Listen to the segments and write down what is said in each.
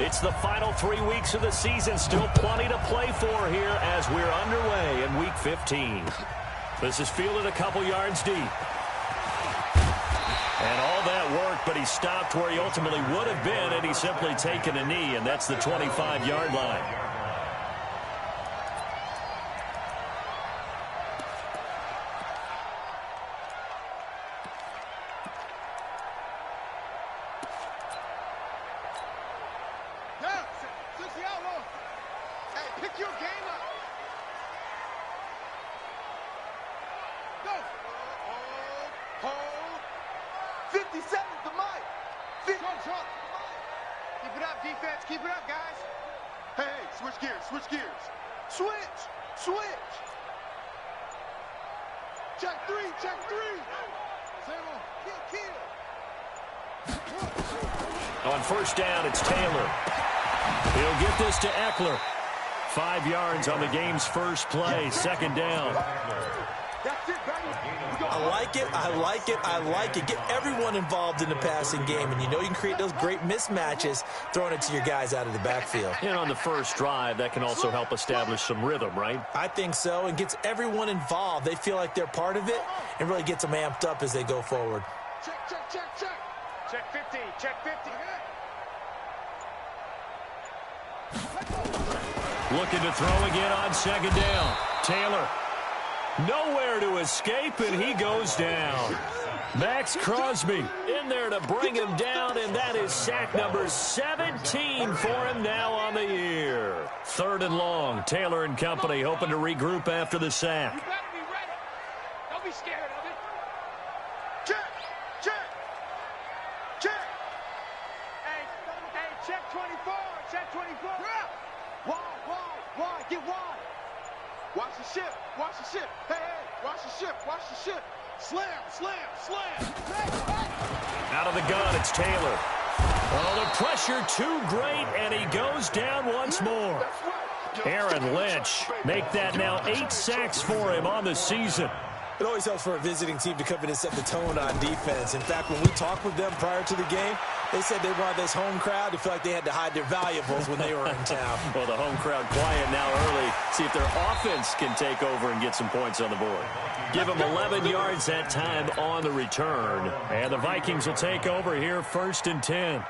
It's the final 3 weeks of the season. Still plenty to play for here as we're underway in Week 15. This is fielded a couple yards deep. And all that work, but he stopped where he ultimately would have been had he simply taken a knee, and that's the 25-yard line. On first down, it's Taylor. He'll get this to Eckler. 5 yards on the game's first play, second down. I like it, I like it, I like it. Get everyone involved in the passing game, and you know you can create those great mismatches throwing it to your guys out of the backfield. And on the first drive, that can also help establish some rhythm, right? I think so, and gets everyone involved. They feel like they're part of it and really gets them amped up as they go forward. Check, check, check, check. Check 50, check 50. Looking to throw again on second down. Taylor. Nowhere to escape, and he goes down. Max Crosby in there to bring him down, and that is sack number 17 for him now on the year. Third and long. Taylor and company hoping to regroup after the sack. You better be ready. Don't be scared of it. Check, check, check. Hey, check 24, check 24. Why, get wide. Watch the ship, watch the ship. Hey, watch the ship, watch the ship. Slam, slam, slam. Hey. Out of the gun, it's Taylor. Oh, the pressure too great, and he goes down once more. Aaron Lynch, make that now 8 sacks for him on the season. It always helps for a visiting team to come in and set the tone on defense. In fact, when we talked with them prior to the game, they said they wanted this home crowd to feel like they had to hide their valuables when they were in town. Well, the home crowd quiet now early. See if their offense can take over and get some points on the board. Give them 11 yards that time on the return. And the Vikings will take over here, 1st and 10.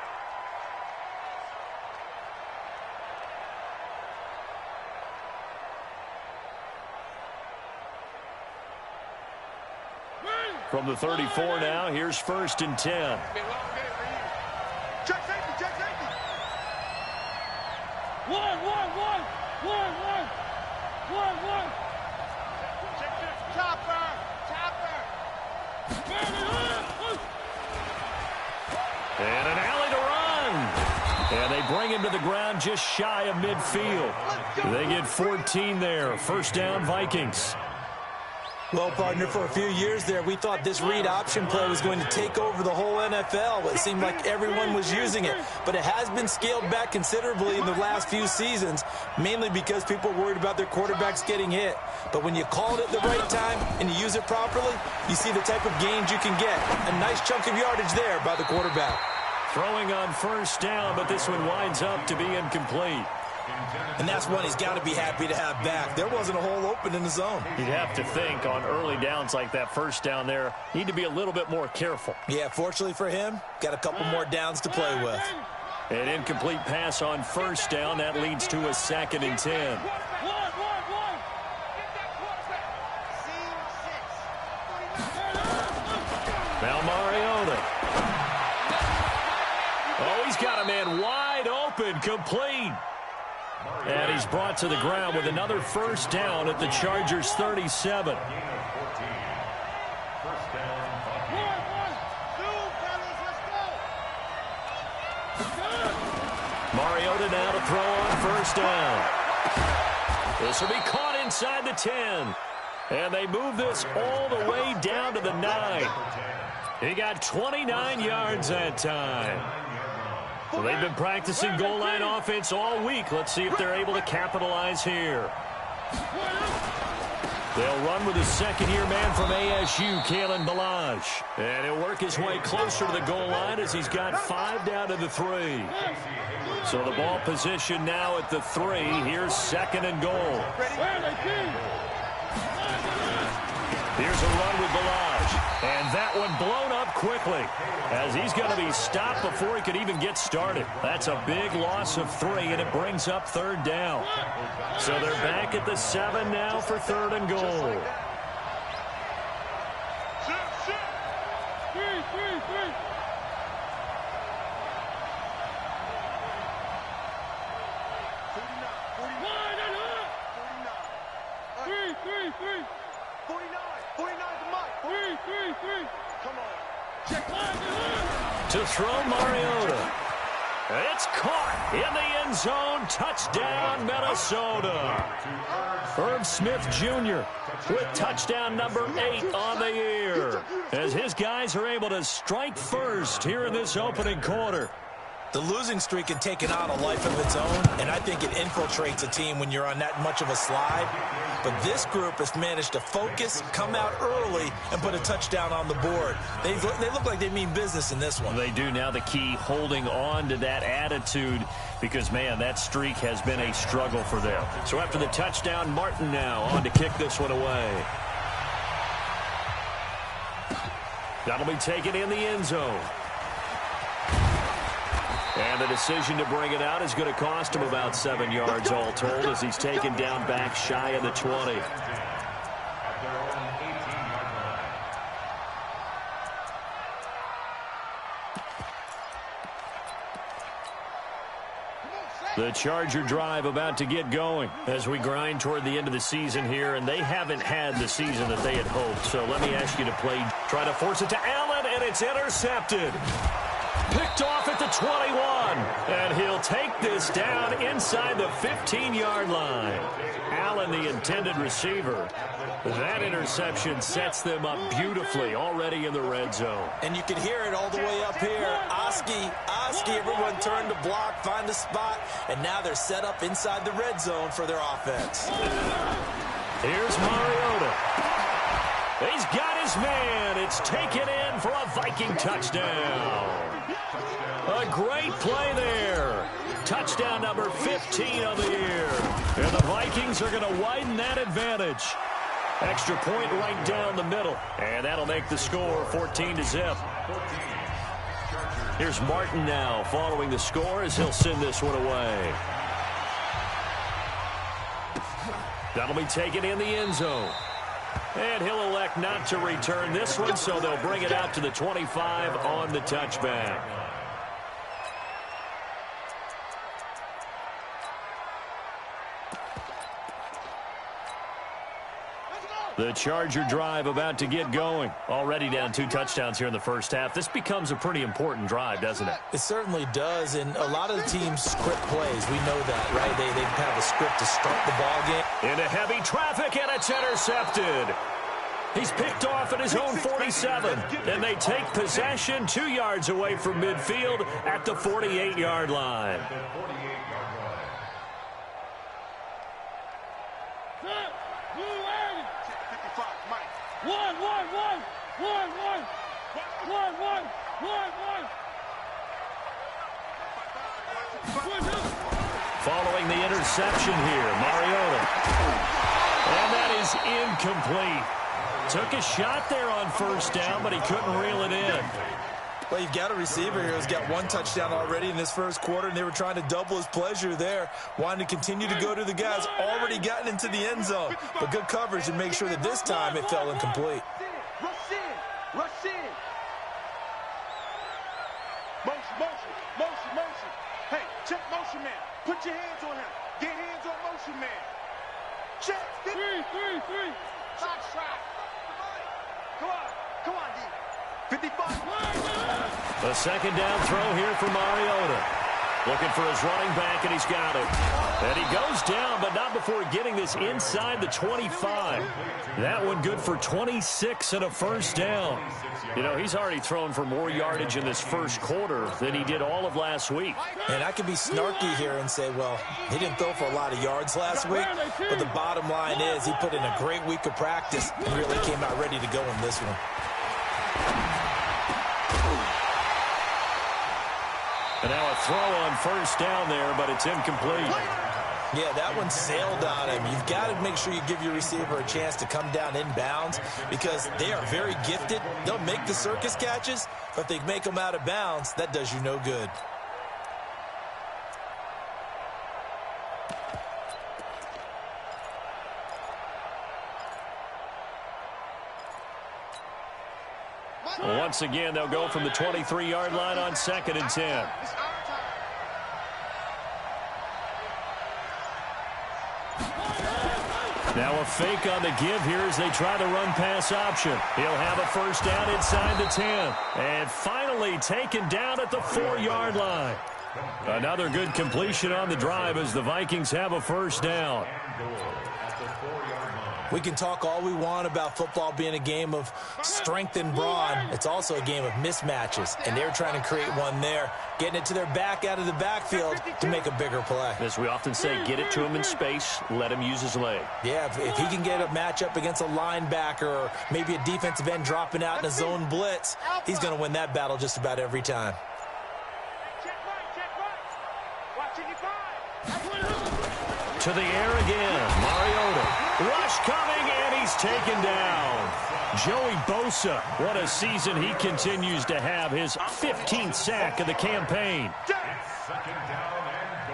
From the 34 now, here's 1st and 10. Check safety, check safety. One. Check. Chopper. And an alley to run. And they bring him to the ground just shy of midfield. They get 14 there. First down, Vikings. Well, partner, for a few years there, we thought this read option play was going to take over the whole NFL. It seemed like everyone was using it, but it has been scaled back considerably in the last few seasons, mainly because people are worried about their quarterbacks getting hit. But when you call it at the right time and you use it properly, you see the type of gains you can get. A nice chunk of yardage there by the quarterback. Throwing on first down, but this one winds up to be incomplete. And that's one he's got to be happy to have back. There wasn't a hole open in the zone. You'd have to think on early downs like that first down there, need to be a little bit more careful. Yeah, fortunately for him, got a couple more downs to play with. An incomplete pass on first down. That leads to a 2nd and 10. Now Mariota. Oh, he's got a man wide open, complete. And he's brought to the ground with another first down at the Chargers' 37. Mariota now to throw on first down. This will be caught inside the 10. And they move this all the way down to the 9. He got 29 yards that time. Well, they've been practicing goal line offense all week. Let's see if they're able to capitalize here. They'll run with the second-year man from ASU, Kalen Balaj. And he'll work his way closer to the goal line as he's got 5 down to the 3. So the ball position now at the 3. Here's second and goal. Here's a run with Balaj. And that one blown up quickly as he's going to be stopped before he could even get started. That's a big loss of 3, and it brings up third down. So they're back at the 7 now for third and goal. To throw Mariota. It's caught in the end zone. Touchdown, Minnesota. Herb Smith Jr. with touchdown number 8 on the year as his guys are able to strike first here in this opening quarter. The losing streak had taken on a life of its own, and I think it infiltrates a team when you're on that much of a slide. But this group has managed to focus, come out early, and put a touchdown on the board. They look like they mean business in this one. They do. Now the key, holding on to that attitude, because, man, that streak has been a struggle for them. So after the touchdown, Martin now on to kick this one away. That'll be taken in the end zone. And the decision to bring it out is going to cost him about 7 yards all told as he's taken down back shy of the 20. The Charger drive about to get going as we grind toward the end of the season here, and they haven't had the season that they had hoped. So let me ask you to try to force it to Allen, and it's intercepted. Picked off at the 21, and he'll take this down inside the 15-yard line. Allen, the intended receiver. That interception sets them up beautifully already in the red zone. And you can hear it all the way up here. Oski, everyone turned to block, find a spot, and now they're set up inside the red zone for their offense. Here's Mariota. He's got his man. It's taken in for a Viking touchdown. A great play there. Touchdown number 15 of the year. And the Vikings are going to widen that advantage. Extra point right down the middle. And that'll make the score 14-0. Here's Martin now following the score as he'll send this one away. That'll be taken in the end zone. And he'll elect not to return this one, so they'll bring it out to the 25 on the touchback. The Charger drive about to get going. Already down 2 touchdowns here in the first half. This becomes a pretty important drive, doesn't it? It certainly does, and a lot of the teams script plays. We know that, right? They have a script to start the ball game. Into heavy traffic, and it's intercepted. He's picked off at his own 47, and they take possession 2 yards away from midfield at the 48-yard line. Following the interception here, Mariota. And that is incomplete. Took a shot there on first down, but he couldn't reel it in. Well, you've got a receiver here who's got 1 touchdown already in this first quarter, and they were trying to double his pleasure there, wanting to continue to go to the guys already gotten into the end zone. But good coverage to make sure that this time it fell incomplete. Rush in. Motion. Hey, check motion man. Put your hands on him. Get hands on motion man. Check. 3. Shot. Come on, D. 55. A second down throw here for Mariota. Looking for his running back, and he's got it. And he goes down, but not before getting this inside the 25. That one good for 26 and a first down. You know, he's already thrown for more yardage in this first quarter than he did all of last week. And I could be snarky here and say, well, he didn't throw for a lot of yards last week, but the bottom line is he put in a great week of practice and really came out ready to go in this one. And now a throw on first down there, but it's incomplete. Yeah, that one sailed on him. You've got to make sure you give your receiver a chance to come down inbounds because they are very gifted. They'll make the circus catches, but if they make them out of bounds, that does you no good. Once again, they'll go from the 23-yard line on 2nd and 10. Now a fake on the give here as they try the run-pass option. He'll have a first down inside the 10. And finally taken down at the 4-yard line. Another good completion on the drive as the Vikings have a first down. We can talk all we want about football being a game of strength and brawn. It's also a game of mismatches, and they're trying to create one there, getting it to their back out of the backfield to make a bigger play. As we often say, get it to him in space, let him use his leg. Yeah, if he can get a matchup against a linebacker or maybe a defensive end dropping out in a zone blitz, he's going to win that battle just about every time. To the air again, Mariota. Rush coming, and he's taken down. Joey Bosa, what a season he continues to have. His 15th sack of the campaign. Second down and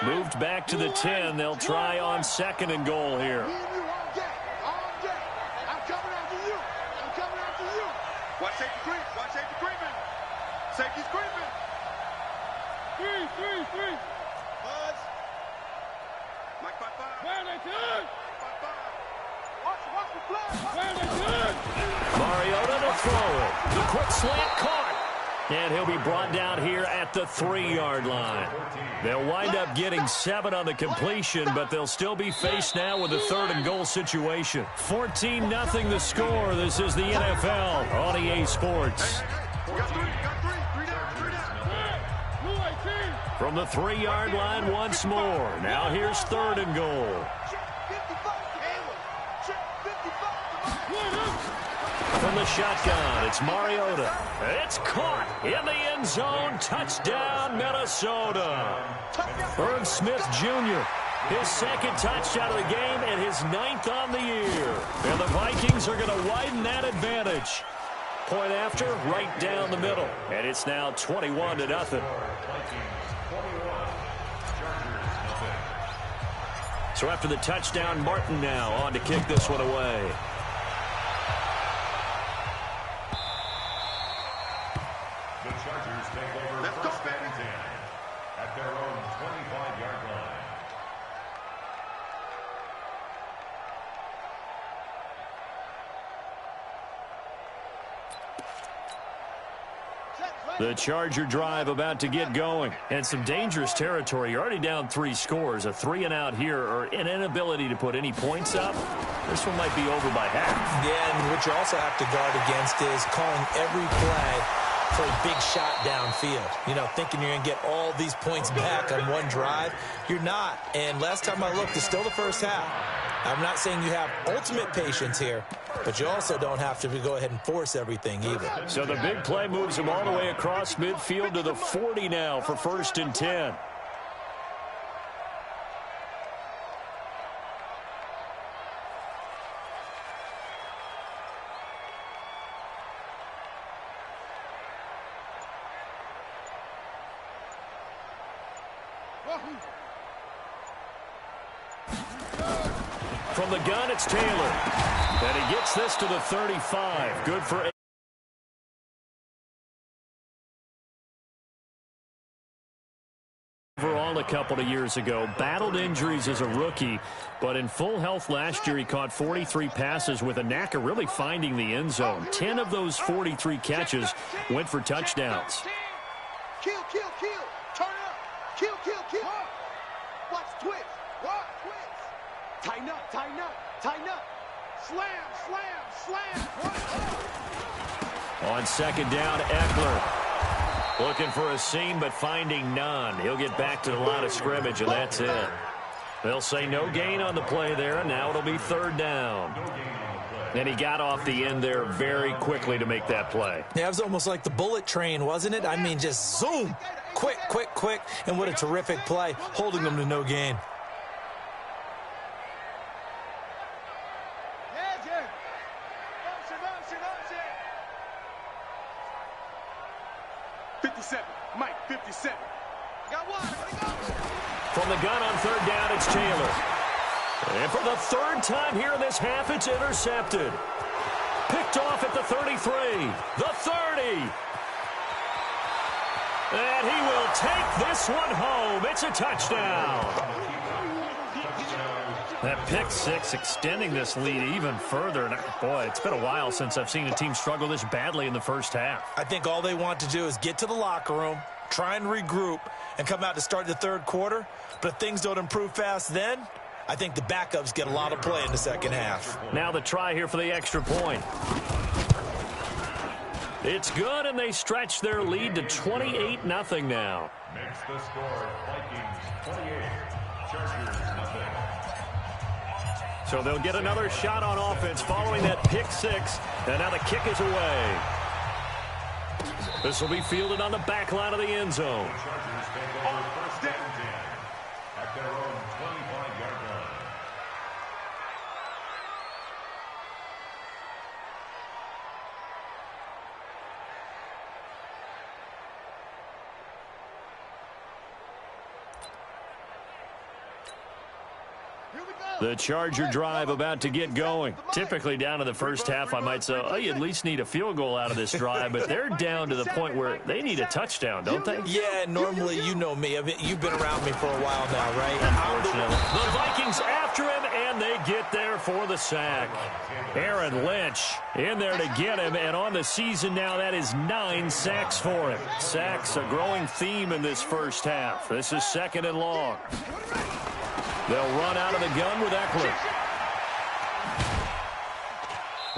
goal. Moved back to the 10. They'll try on 2nd and goal here. I'm coming after you. I'm coming after you. Watch safety creep. Watch safety creeping. Safety's creeping. Three. Buzz. Mike 5-5. Where they good? 5-5. Watch the flag. Where they good? Mariota to throw it. The quick slant caught. And he'll be brought down here at the 3-yard line. They'll wind up getting 7 on the completion, but they'll still be faced now with a 3rd and goal situation. 14-0 the score. This is the NFL on EA Sports. Got three. Three down. From the 3-yard line once more. Now here's 3rd and goal. From the shotgun, it's Mariota. It's caught in the end zone. Touchdown, Minnesota. Irv Smith Jr., his 2nd touchdown of the game and his 9th on the year. And the Vikings are going to widen that advantage. Point after, right down the middle. And it's now 21-0. So after the touchdown, Martin now on to kick this one away. The Chargers take over first and 10 at their own 25-yard line. The Charger drive about to get going. And some dangerous territory. You're already down 3 scores. A 3-and-out here or an inability to put any points up. This one might be over by half. Yeah, and what you also have to guard against is calling every play for a big shot downfield. You know, thinking you're going to get all these points back on one drive. You're not. And last time I looked, it's still the first half. I'm not saying you have ultimate patience here, but you also don't have to go ahead and force everything either. So the big play moves him all the way across midfield to the 40 now for 1st and 10. From the gun, it's Taylor. And he gets this to the 35. Good for 8. Overall, a couple of years ago, battled injuries as a rookie, but in full health last year, he caught 43 passes with a knack of really finding the end zone. 10 of those 43 catches went for touchdowns. Kill, kill, kill. Turn up. Kill, kill, kill. Watch twist. Watch twist. Tighten up, tighten up, tighten up. Slam, slam, slam. On second down, Eckler. Looking for a seam, but finding none. He'll get back to the line of scrimmage, and that's it. They'll say no gain on the play there, and now it'll be third down. And he got off the end there very quickly to make that play. Yeah, it was almost like the bullet train, wasn't it? I mean, just zoom. Quick, quick, quick. And what a terrific play, holding them to no gain. Mike, 57. Got one. From the gun on third down, it's Taylor. And for the third time here in this half, it's intercepted. Picked off at the 33, the 30. And he will take this one home. It's a touchdown. That pick six extending this lead even further. And boy, it's been a while since I've seen a team struggle this badly in the first half. I think all they want to do is get to the locker room, try and regroup, and come out to start the third quarter. But if things don't improve fast then, I think the backups get a lot of play in the second half. Now the try here for the extra point. It's good, and they stretch their lead to 28-0 now. Makes the score Vikings 28, Chargers nothing. So they'll get another shot on offense following that pick six, and now the kick is away. This will be fielded on the back line of the end zone. The Chargers take over first down and 10 at their own 25-yard line. The Charger drive about to get going. Typically down to the first half, I might say, oh, you at least need a field goal out of this drive, but they're down to the point where they need a touchdown, don't they? Yeah, normally, you know me. I mean, you've been around me for a while now, right? Unfortunately. The Vikings after him, and they get there for the sack. Aaron Lynch in there to get him, and on the season now, that is 9 sacks for him. Sacks, a growing theme in this first half. This is second and long. They'll run out of the gun with Eckler.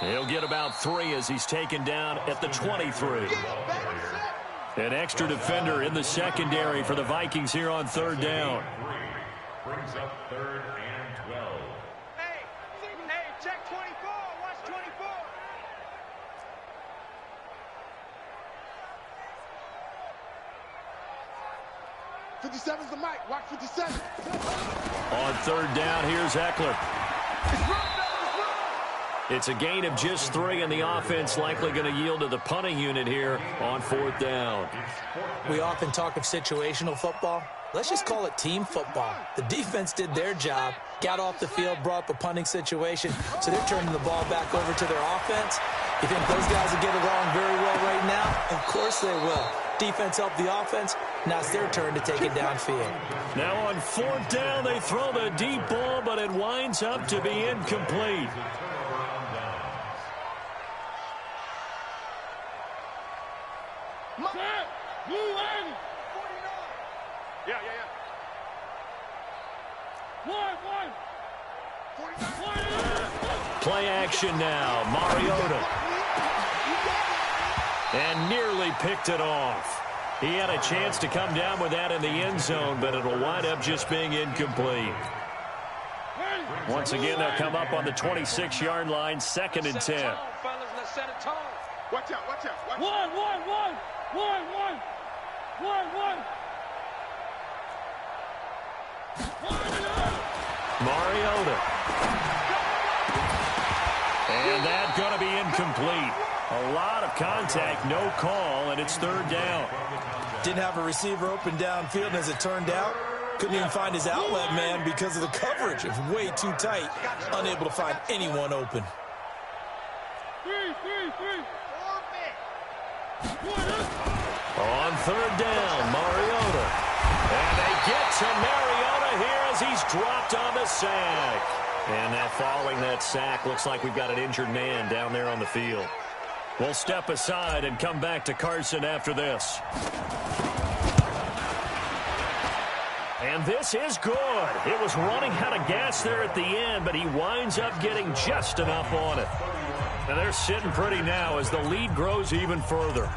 He'll get about 3 as he's taken down at the 23. An extra defender in the secondary for the Vikings here on third down. Brings up third and 12. Hey, check 24. Watch 24. '57's the mic. Watch 57. On third down, here's Eckler. It's a gain of just 3, and the offense likely going to yield to the punting unit here on fourth down. We often talk of situational football. Let's just call it team football. The defense did their job, got off the field, brought up a punting situation, so they're turning the ball back over to their offense. You think those guys will get along very well right now? Of course they will. Defense helped the offense. Now it's their turn to take it downfield. Now on fourth down, they throw the deep ball, but it winds up to be incomplete. Yeah. Play action now. Mariota. And nearly picked it off. He had a chance to come down with that in the end zone, but it'll wind up just being incomplete. Once again, they'll come up on the 26-yard line, second and 10. Watch out. One. Mariota. And that's going to be incomplete. A lot of contact, no call, and it's third down. Didn't have a receiver open downfield, and as it turned out, couldn't even find his outlet man because of the coverage. It was way too tight, unable to find anyone open. On third down, Mariota. And they get to Mariota here as he's dropped on the sack. And that following that sack, looks like we've got an injured man down there on the field. We'll step aside and come back to Carson after this. And this is good. It was running out of gas there at the end, but he winds up getting just enough on it. And they're sitting pretty now as the lead grows even further.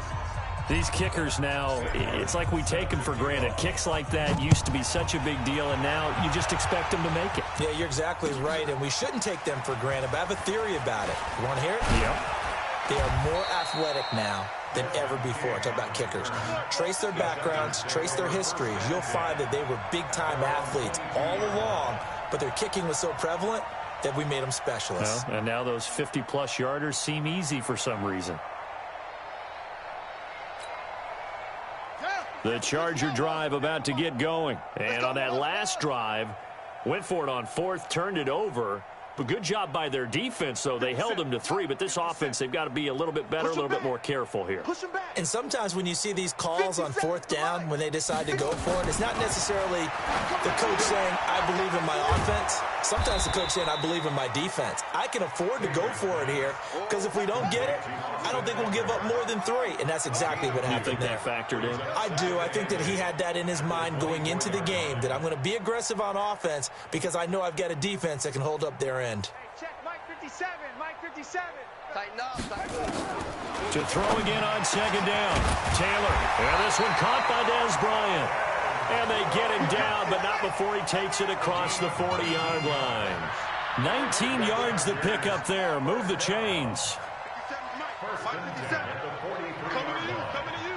These kickers now, it's like we take them for granted. Kicks like that used to be such a big deal, and now you just expect them to make it. Yeah, you're exactly right, and we shouldn't take them for granted, but I have a theory about it. You want to hear it? Yep. They are more athletic now than ever before. Talk about kickers. Trace their backgrounds, trace their histories. You'll find that they were big-time athletes all along, but their kicking was so prevalent that we made them specialists. Well, and now those 50-plus yarders seem easy for some reason. The Charger drive about to get going. And on that last drive, went for it on fourth, turned it over. But good job by their defense, though. They held them to 3, but this offense, they've got to be a little bit better, a little bit more careful here. And sometimes when you see these calls on fourth down, when they decide to go for it, it's not necessarily the coach saying, I believe in my offense. Sometimes the coach saying, I believe in my defense. I can afford to go for it here, because if we don't get it, I don't think we'll give up more than 3. And that's exactly what happened there. You think that factored in? I do. I think that he had that in his mind going into the game, that I'm going to be aggressive on offense because I know I've got a defense that can hold up their end. Check Mike 57, Mike 57. Tighten up, tighten up. To throw again on second down. Taylor. And this one caught by Dez Bryant. And they get him down, but not before he takes it across the 40-yard line. 19 yards to pick up there. Move the chains. 57. Coming to you, coming to you.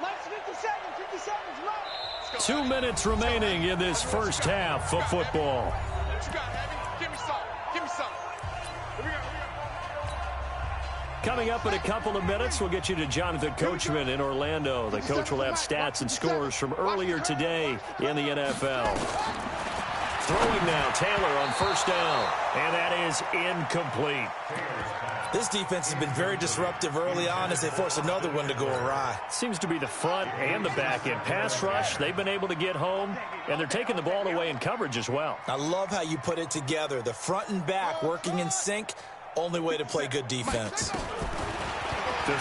Mike's 57, 57's Mike. 2 minutes remaining in this first half of football. What you got, Abby? Give me some. Give me some. Here we go. Coming up in a couple of minutes, we'll get you to Jonathan Coachman in Orlando. The coach will have stats and scores from earlier today in the NFL. Throwing now, Taylor on first down, and that is incomplete. This defense has been very disruptive early on as they force another one to go awry. Seems to be the front and the back end. Pass rush, they've been able to get home, and they're taking the ball away in coverage as well. I love how you put it together. The front and back working in sync. Only way to play good defense. To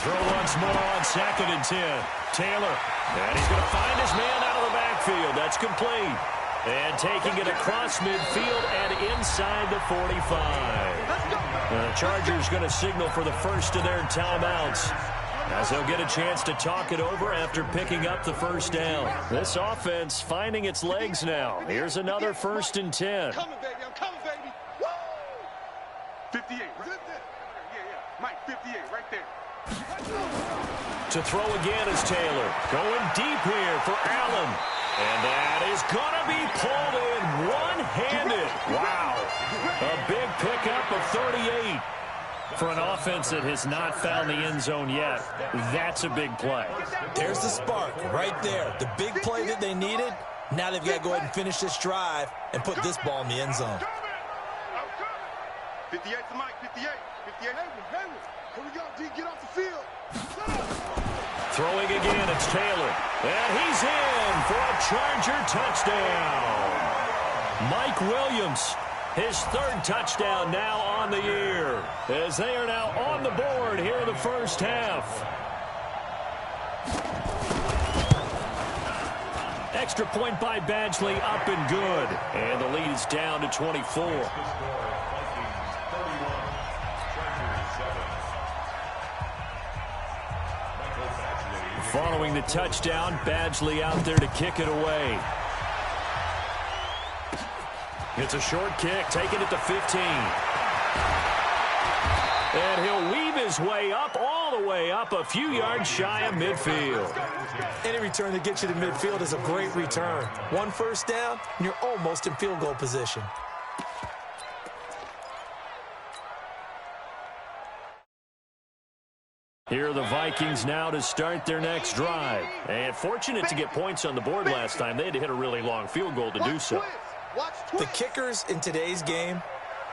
throw once more on 2nd and 10. Taylor, and he's going to find his man out of the backfield. That's complete. And taking it across midfield and inside the 45. The Chargers going to signal for the first of their timeouts, as they'll get a chance to talk it over after picking up the first down. This offense finding its legs now. Here's another 1st and 10. I'm coming, baby. I'm coming, baby. Woo! 58, right there. Yeah. Mike, 58, right there. To throw again is Taylor. Going deep here for Allen. And that is going to be pulled in one-handed. Wow. A big pickup of 38. For an offense that has not found the end zone yet, that's a big play. There's the spark right there. The big play that they needed. Now they've got to go ahead and finish this drive and put this ball in the end zone. 58 to Mike, 58. 58. Here we go, D. Get off the field. Throwing again, it's Taylor. And he's in for a Charger touchdown. Mike Williams, his 3rd touchdown now on the year, as they are now on the board here in the first half. Extra point by Badgley, up and good. And the lead is down to 24. Following the touchdown, Badgley out there to kick it away. It's a short kick, taking it to 15. And he'll weave his way up, all the way up, a few yards shy of midfield. Any return that gets you to midfield is a great return. 1 first down, and you're almost in field goal position. Here are the Vikings now to start their next drive. And fortunate to get points on the board last time. They had to hit a really long field goal to do so. The kickers in today's game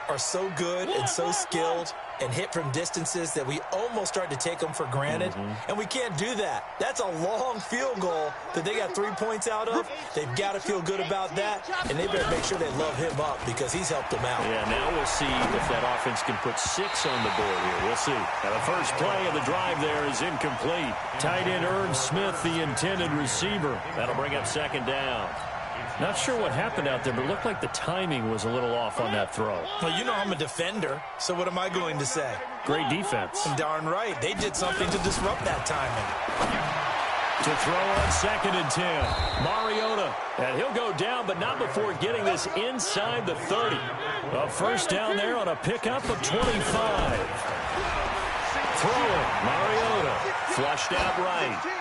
are so good and so skilled and hit from distances that we almost start to take them for granted, and we can't do that. That's a long field goal that they got 3 points out of. They've got to feel good about that, and they better make sure they love him up because he's helped them out. Yeah, now we'll see if that offense can put 6 on the board here. We'll see. Now the first play of the drive there is incomplete. Tight end Irv Smith, the intended receiver. That'll bring up second down. Not sure what happened out there, but it looked like the timing was a little off on that throw. Well, you know I'm a defender, so what am I going to say? Great defense. Darn right. They did something to disrupt that timing. To throw on 2nd and 10. Mariota. And he'll go down, but not before getting this inside the 30. A first down there on a pickup of 25. Throwing. Mariota. Flushed out right.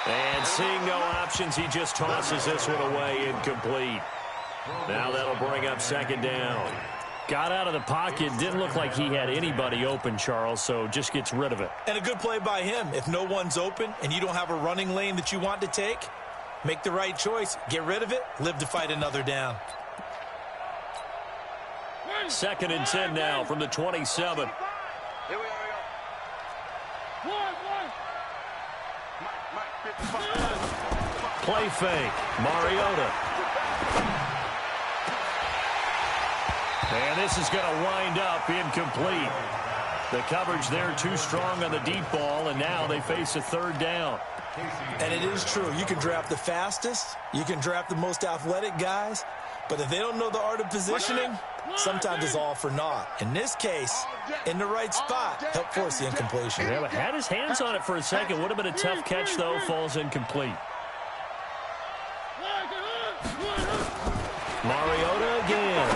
And seeing no options, he just tosses this one away, incomplete. Now that'll bring up second down. Got out of the pocket. Didn't look like he had anybody open, Charles, so just gets rid of it. And a good play by him. If no one's open and you don't have a running lane that you want to take, make the right choice. Get rid of it. Live to fight another down. 2nd and 10 now from the 27. Here we are. Play fake. Mariota. And this is going to wind up incomplete. The coverage there too strong on the deep ball, and now they face a third down. And it is true. You can draft the fastest. You can draft the most athletic guys. But if they don't know the art of positioning, sometimes it's all for naught. In this case, in the right spot, help force the incompletion. Yeah, but had his hands on it for a second. Would have been a tough catch, though. Falls incomplete. Mariota again.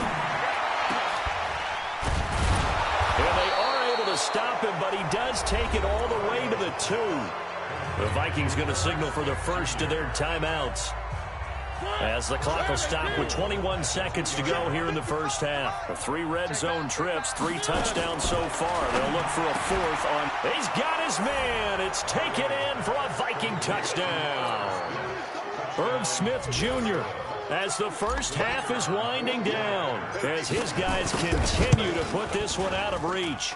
And they are able to stop him, but he does take it all the way to the 2. The Vikings going to signal for the first of their timeouts, as the clock will stop with 21 seconds to go here in the first half. 3 red zone trips, 3 touchdowns so far. They'll look for a 4th on. He's got his man. It's taken in for a Viking touchdown. Irv Smith Jr. as the first half is winding down, as his guys continue to put this one out of reach.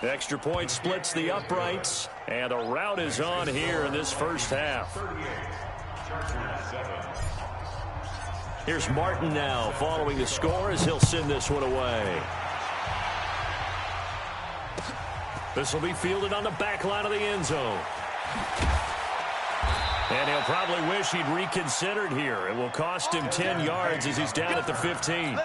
Extra point splits the uprights, and a rout is on here in this first half. Here's Martin now following the score as he'll send this one away. This will be fielded on the back line of the end zone. And he'll probably wish he'd reconsidered here. It will cost him 10 yards as he's down at the 15.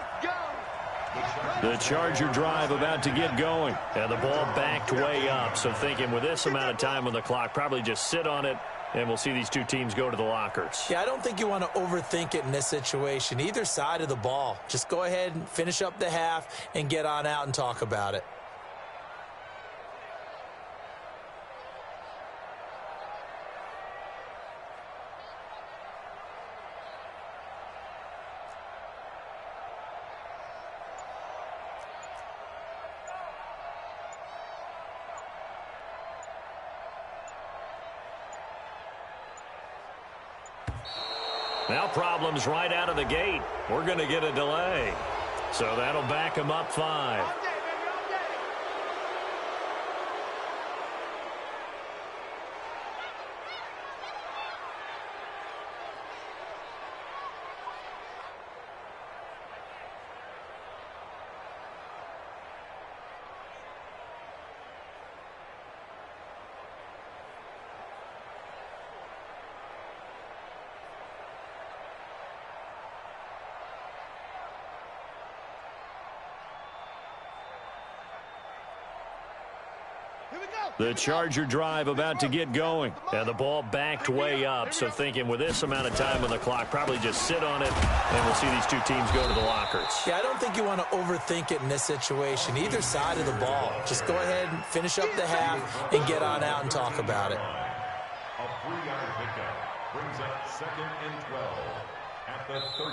The Charger drive about to get going. And the ball backed way up. So thinking with this amount of time on the clock, probably just sit on it, and we'll see these two teams go to the lockers. Yeah, I don't think you want to overthink it in this situation. Either side of the ball. Just go ahead and finish up the half and get on out and talk about it. Now problems right out of the gate. We're going to get a delay. So that'll back them up 5. The Charger drive about to get going. And the ball backed way up. So thinking with this amount of time on the clock, probably just sit on it, and we'll see these two teams go to the lockers. Yeah, I don't think you want to overthink it in this situation. Either side of the ball. Just go ahead and finish up the half and get on out and talk about it. A 3-yard pickup brings up 2nd and 12.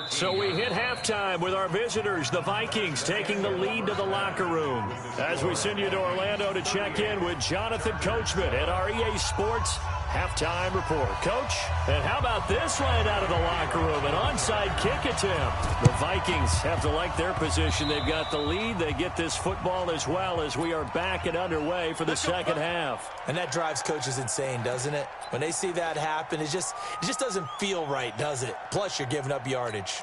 So we hit halftime with our visitors, the Vikings, taking the lead to the locker room. As we send you to Orlando to check in with Jonathan Coachman at our EA Sports Halftime report. Coach, and how about this right out of the locker room? An onside kick attempt. The Vikings have to like their position. They've got the lead. They get this football as well as we are back and underway for the second half. And that drives coaches insane, doesn't it? When they see that happen, it just doesn't feel right, does it? Plus, you're giving up yardage.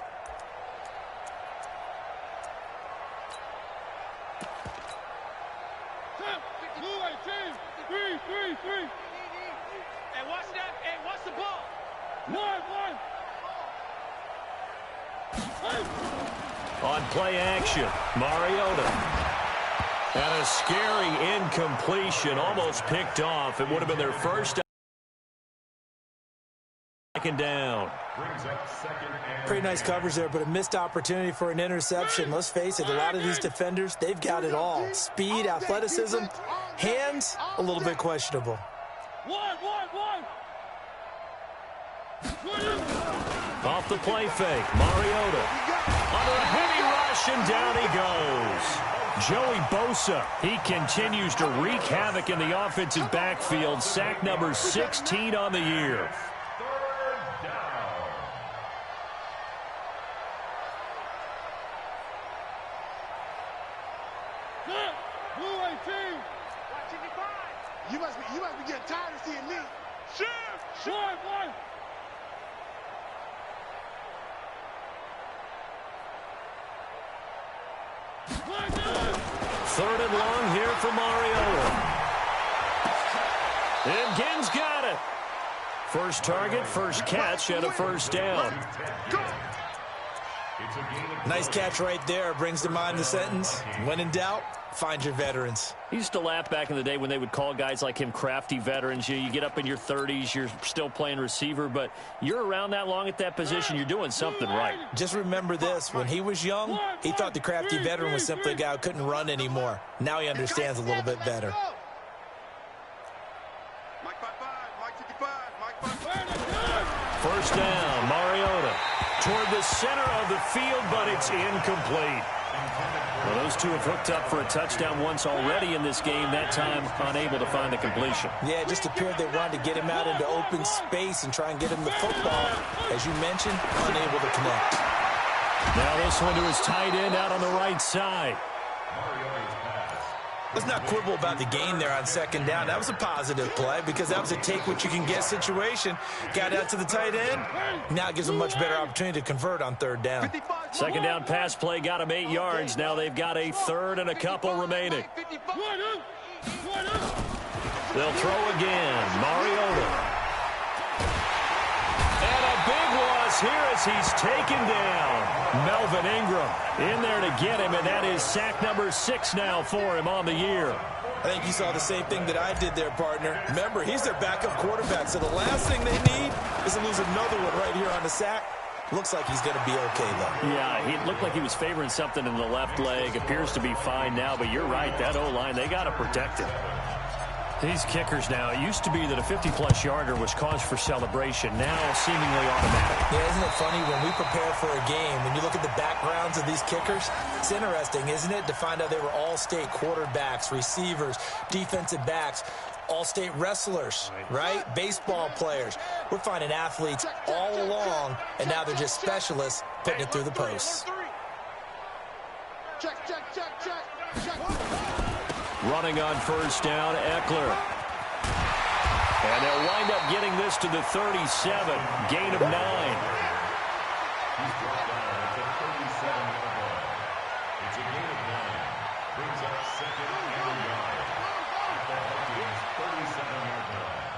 Hey, watch that. Hey, watch the ball. On play action, Mariota. And a scary incompletion, almost picked off. It would have been their first second down. Pretty nice coverage there, but a missed opportunity for an interception. Let's face it, a lot of these defenders, they've got it all. Speed, athleticism, hands, a little bit questionable. Off the play fake, Mariota. Under a heavy rush, and down he goes. Joey Bosa, he continues to wreak havoc in the offensive backfield. Sack number 16 on the year. You must be getting tired of seeing me. Third and long here for Mariota. And Ginn's got it. First target, first catch, and a first down. Nice catch right there. Brings to mind the sentence, when in doubt, find your veterans. He used to laugh back in the day when they would call guys like him crafty veterans. You get up in your 30s, you're still playing receiver, but you're around that long at that position, you're doing something right. Just remember this, when he was young, he thought the crafty veteran was simply a guy who couldn't run anymore. Now he understands a little bit better. First down, Mariota toward the center of the field, but it's incomplete. Well, those two have hooked up for a touchdown once already in this game, that time unable to find the completion. Yeah, it just appeared they wanted to get him out into open space and try and get him the football. As you mentioned, unable to connect. Now this one to his tight end out on the right side. Let's not quibble about the gain there on second down. That was a positive play because that was a take-what-you-can-get situation. Got out to the tight end. Now it gives them a much better opportunity to convert on third down. Second down pass play got him 8 yards. Now they've got a third and a couple remaining. They'll throw again. Mariota. And a big loss here as he's taken down. Melvin Ingram in there to get him, and that is sack number 6 now for him on the year. I think you saw the same thing that I did there, partner. Remember, he's their backup quarterback, so the last thing they need is to lose another one right here on the sack. Looks like he's going to be okay, though. Yeah, he looked like he was favoring something in the left leg. Appears to be fine now, but you're right. That O-line, they got to protect him. These kickers now, it used to be that a 50-plus yarder was cause for celebration. Now seemingly automatic. Yeah, isn't it funny when we prepare for a game, when you look at the backgrounds of these kickers, it's interesting, isn't it, to find out they were all-state quarterbacks, receivers, defensive backs, all-state wrestlers, right? Baseball players. We're finding athletes all along, and now they're just specialists putting it through the posts. Check. Running on first down, Eckler. And they'll wind up getting this to the 37. Gain of 9. It's a gain of 9. Brings up second and 9. The Vikings 37-yard line.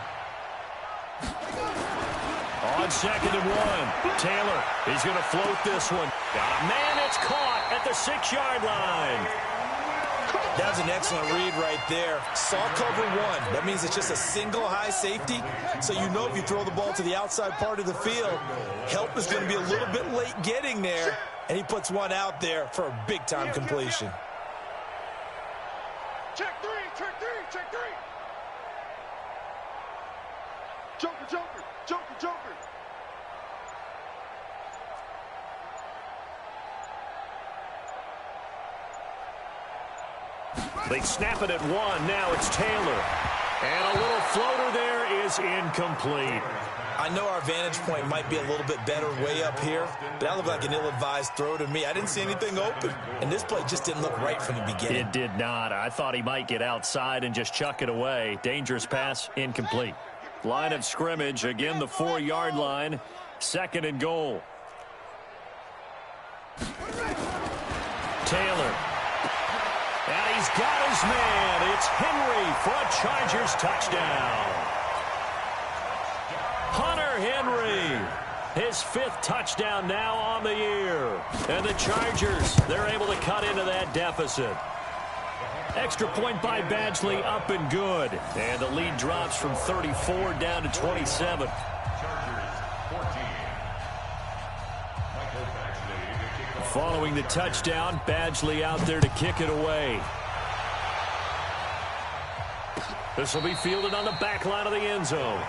On second and 1, Taylor. He's going to float this one. Got a man, it's caught at the 6-yard line. That was an excellent read right there. Saw cover 1. That means it's just a single high safety. So you know if you throw the ball to the outside part of the field, help is going to be a little bit late getting there. And he puts one out there for a big-time completion. Check three. Joker. They snap it at 1. Now it's Taylor. And a little floater there is incomplete. I know our vantage point might be a little bit better way up here, but that looked like an ill-advised throw to me. I didn't see anything open, and this play just didn't look right from the beginning. It did not. I thought he might get outside and just chuck it away. Dangerous pass, incomplete. Line of scrimmage, again the 4-yard line. 2nd and goal. Taylor. And he's got his man. It's Henry for a Chargers touchdown. Hunter Henry, his 5th touchdown now on the year. And the Chargers, they're able to cut into that deficit. Extra point by Badgley, up and good. And the lead drops from 34 down to 27. Following the touchdown, Badgley out there to kick it away. This will be fielded on the back line of the end zone.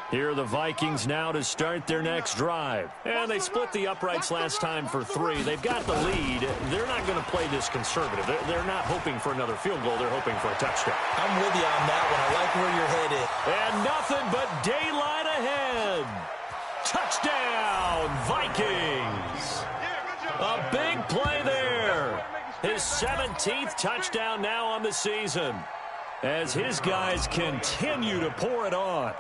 Here are the Vikings now to start their next drive. And they split the uprights last time for 3. They've got the lead. They're not going to play this conservative. They're not hoping for another field goal. They're hoping for a touchdown. I'm with you on that one. I like where your head is. And nothing but daylight ahead. Touchdown, Vikings. A big play there. His 17th touchdown now on the season, as his guys continue to pour it on.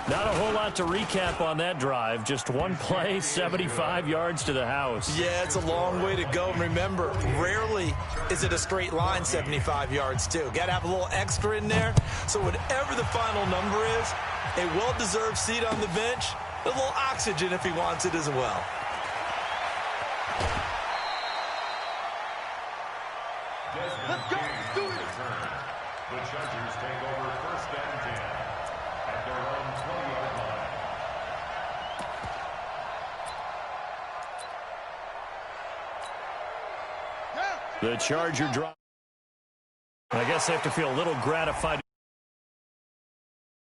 Not a whole lot to recap on that drive. Just one play, 75 yards to the house. Yeah, it's a long way to go. And remember, rarely is it a straight line 75 yards, too. Got to have a little extra in there. So whatever the final number is, a well-deserved seat on the bench, a little oxygen if he wants it as well. Let's go. Let's do it. The Chargers take over 1st and 10 at their own 20-yard line. The Charger drop. I guess they have to feel a little gratified.